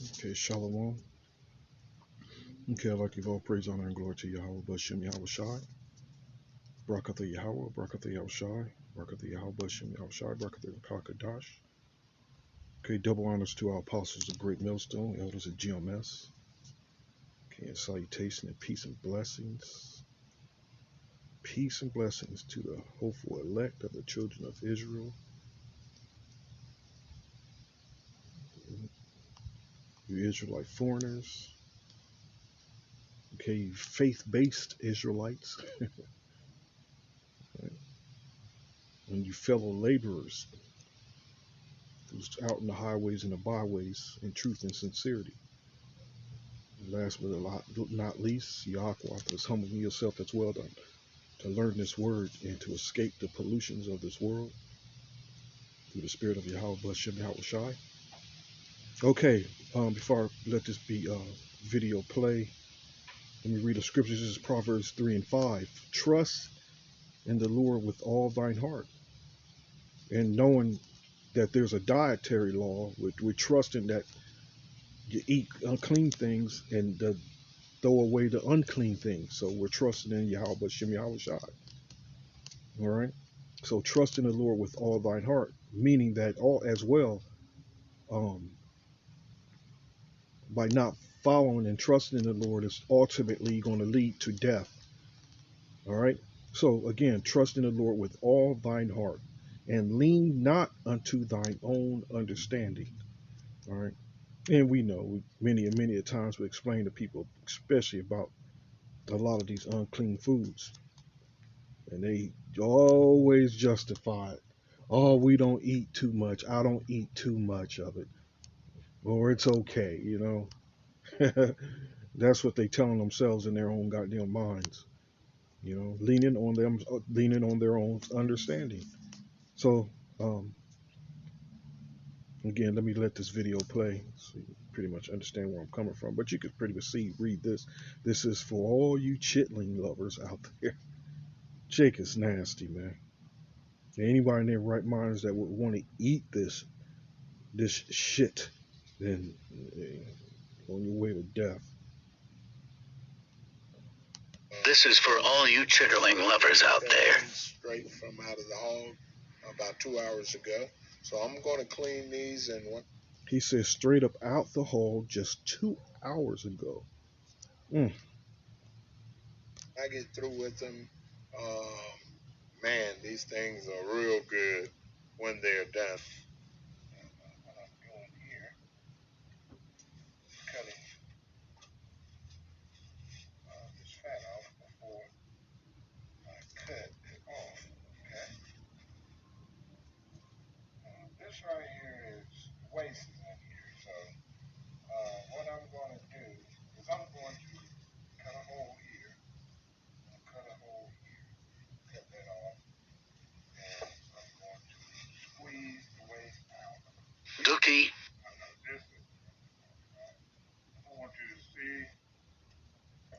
Okay, Shalom. Okay, I'd like to give all praise, honor, and glory to Yahweh, Bashem, Yahweh Shai. Barakatha Yahweh, Barakatha Yahweh Shai, Barakatha Yahweh, Bashem, Yahweh Shai, Barakatha Kakadash. Okay, double honors to our apostles of Great Millstone, elders of GMS. Okay, and salutation and peace and blessings. Peace and blessings to the hopeful elect of the children of Israel. You Israelite foreigners. Okay, you faith-based Israelites. Right? And you fellow laborers who's out in the highways and the byways in truth and sincerity. And last but not least, Yahweh is humbling yourself as well to learn this word and to escape the pollutions of this world through the spirit of Yahweh Bashem Yahweh Shai. Okay, before I let this be video play, let me read the scriptures. This is Proverbs 3 and 5. Trust in the Lord with all thine heart, and knowing that there's a dietary law, we're trusting that you eat unclean things and throw away the unclean things. So we're trusting in Yahweh Bashem Yahweh Shai. All right. So trust in the Lord with all thine heart, meaning that all as well, um, by not following and trusting in the Lord is ultimately going to lead to death. All right. So again, trust in the Lord with all thine heart, and lean not unto thine own understanding. All right. And we know many and many a times we explain to people, especially about a lot of these unclean foods, and they always justify it. Oh, we don't eat too much. I don't eat too much of it, or it's okay, That's what they telling themselves in their own goddamn minds, leaning on their own understanding. So, um, again, let me let this video play so you pretty much understand where I'm coming from. But you could pretty much read this. This is for all you chitling lovers out there. Chick is nasty, man. Anybody in their right minds that would want to eat this shit, then on your way to death. This is for all you chitterling lovers out there. Straight from out of the hog about 2 hours ago. So I'm going to clean these and what. He says straight up out the hall just 2 hours ago. I get through with them. Man, these things are real good when they're done. What I'm doing here, cutting this fat off before I cut it off. Okay. This right here is waste is in here. So what I'm going to do is I'm going to cut a hole here, and cut a hole here, cut that off, and I'm going to squeeze the waste out. Dookie. This is, I want you to see.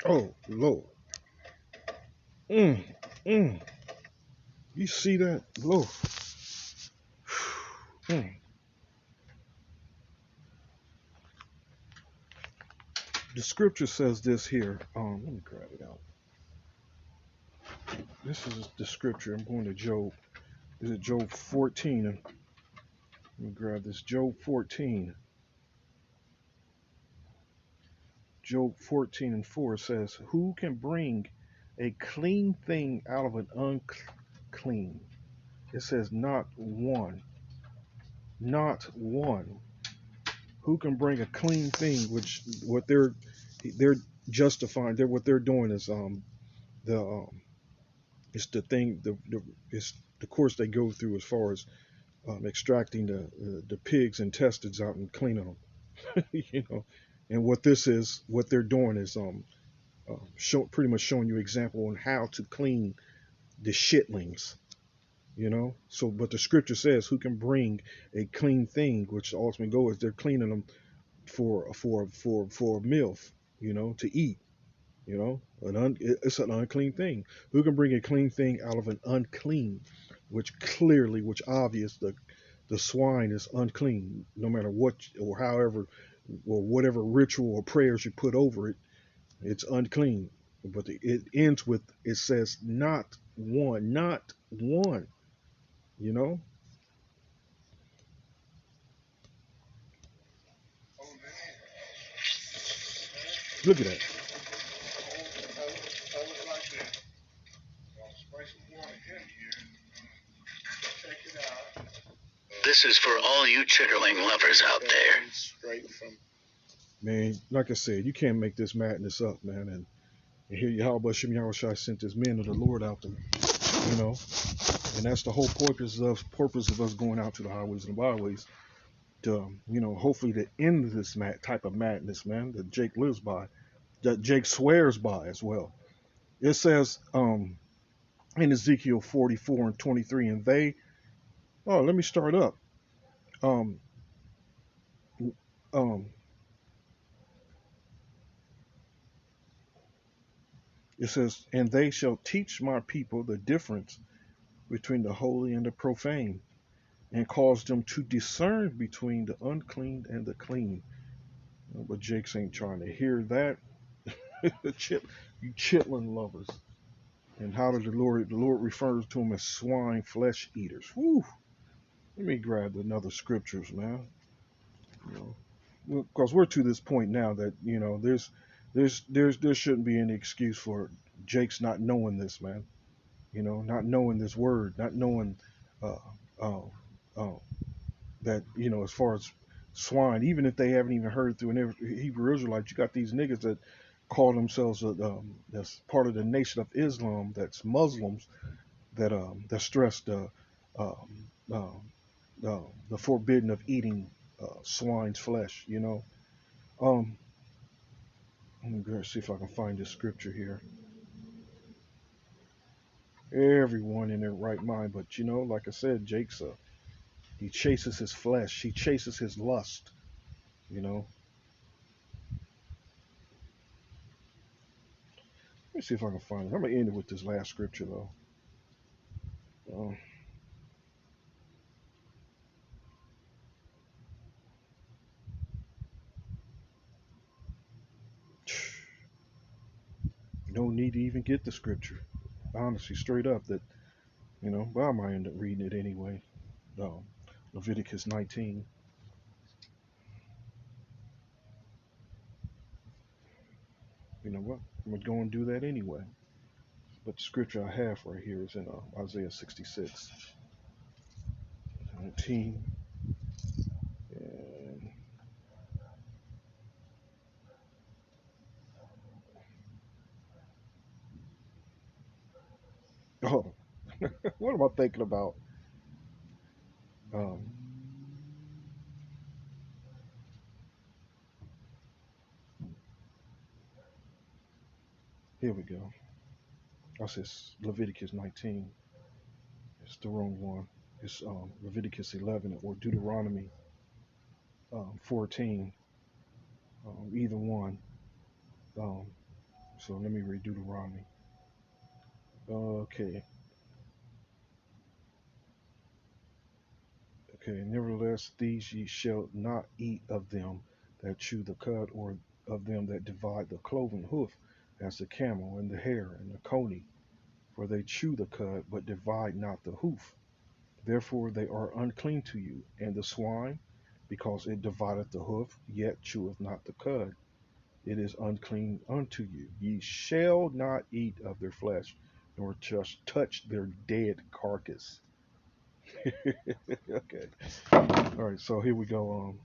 Oh Lord. Mm, mm. You see that, Lord? Mm. The scripture says this here. Let me grab it out. This is the scripture. I'm going to Job. Is it Job 14? Let me grab this. Job 14. Job 14 and 4 says, "Who can bring a clean thing out of an unclean?" It says, "Not one. Not one." Who can bring a clean thing? Which what they're justifying. What they're doing is the it's the thing it's the course they go through as far as extracting the pigs intestines out and cleaning them. And what they're doing is pretty much showing you example on how to clean the shitlings. So but the scripture says, who can bring a clean thing, which the ultimate goal is they're cleaning them for a meal, to eat. It's an unclean thing. Who can bring a clean thing out of an unclean? Which clearly, which obvious, The swine is unclean, no matter what or however or whatever ritual or prayers you put over it. It's unclean. But it ends with it says not one, not one. You know, Oh, man. look at that. I would like to spray some water in here. Check it out. This is for all you chitterling lovers out there. Straight from. Man, like I said, you can't make this madness up, man. And here Yahweh Shem Yahushai sent his men of the Lord out there, you know. And that's the whole purpose of us going out to the highways and the byways to, hopefully to end this type of madness, man, that Jake lives by, that Jake swears by as well. It says in Ezekiel 44 and 23, and they, oh, let me start up. Um, um, it says, and they shall teach my people the difference between the holy and the profane, and cause them to discern between the unclean and the clean. But Jake's ain't trying to hear that. You chitlin lovers. And how did the Lord refers to them as swine flesh eaters. Whew. Let me grab another scriptures, man. You know, because we're to this point now that there shouldn't be any excuse for Jake's not knowing this, man. Not knowing this word, not knowing uh, uh, uh, that as far as swine, even if they haven't even heard through an Hebrew Israelite, you got these niggas that call themselves that's part of the Nation of Islam, that's Muslims that stress um, uh, the forbidden of eating swine's flesh. Um, let me go see if I can find this scripture here. Everyone in their right mind, but like I said, Jake's he chases his flesh, he chases his lust. You know. Let me see if I can find it. I'm gonna end it with this last scripture though. Um, no need to even get the scripture. Honestly, straight up that but I might end up reading it anyway. Um, Leviticus 19. You know what? I'm gonna go and do that anyway. But the scripture I have right here is in Isaiah 66, 19, and oh, what am I thinking about? Um, Here we go. I says Leviticus 19. It's the wrong one. It's Leviticus 11 or Deuteronomy 14. Either one. Um, so let me read Deuteronomy. Okay. Okay. Nevertheless, these ye shall not eat of them that chew the cud, or of them that divide the cloven hoof, as the camel and the hare and the coney, for they chew the cud, but divide not the hoof. Therefore they are unclean to you. And the swine, because it divideth the hoof, yet cheweth not the cud, it is unclean unto you. Ye shall not eat of their flesh, nor just touch their dead carcass. Okay. All right. So here we go.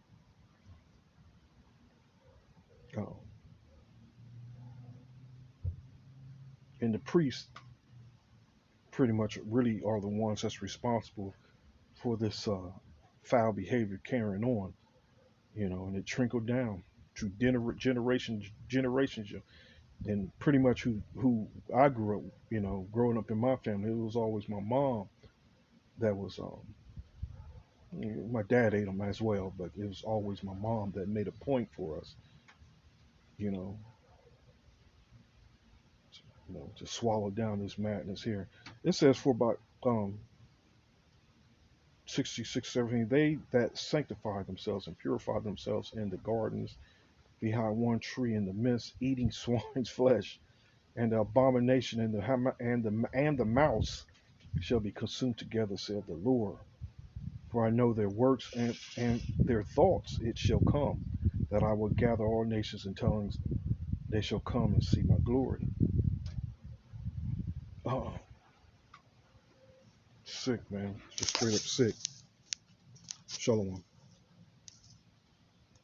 Oh, and the priests pretty much really are the ones that's responsible for this foul behavior carrying on. And it trickled down through generations. And pretty much who I grew up, growing up in my family, it was always my mom that was my dad ate them as well, but it was always my mom that made a point for us, you know, to swallow down this madness here. It says for about 66, 17. They that sanctify themselves and purify themselves in the gardens behind one tree in the midst, eating swine's flesh, and the abomination and the mouse shall be consumed together, saith the Lord. For I know their works and their thoughts. It shall come that I will gather all nations and tongues. They shall come and see my glory. Oh, sick, man. Just straight up sick. Shalom.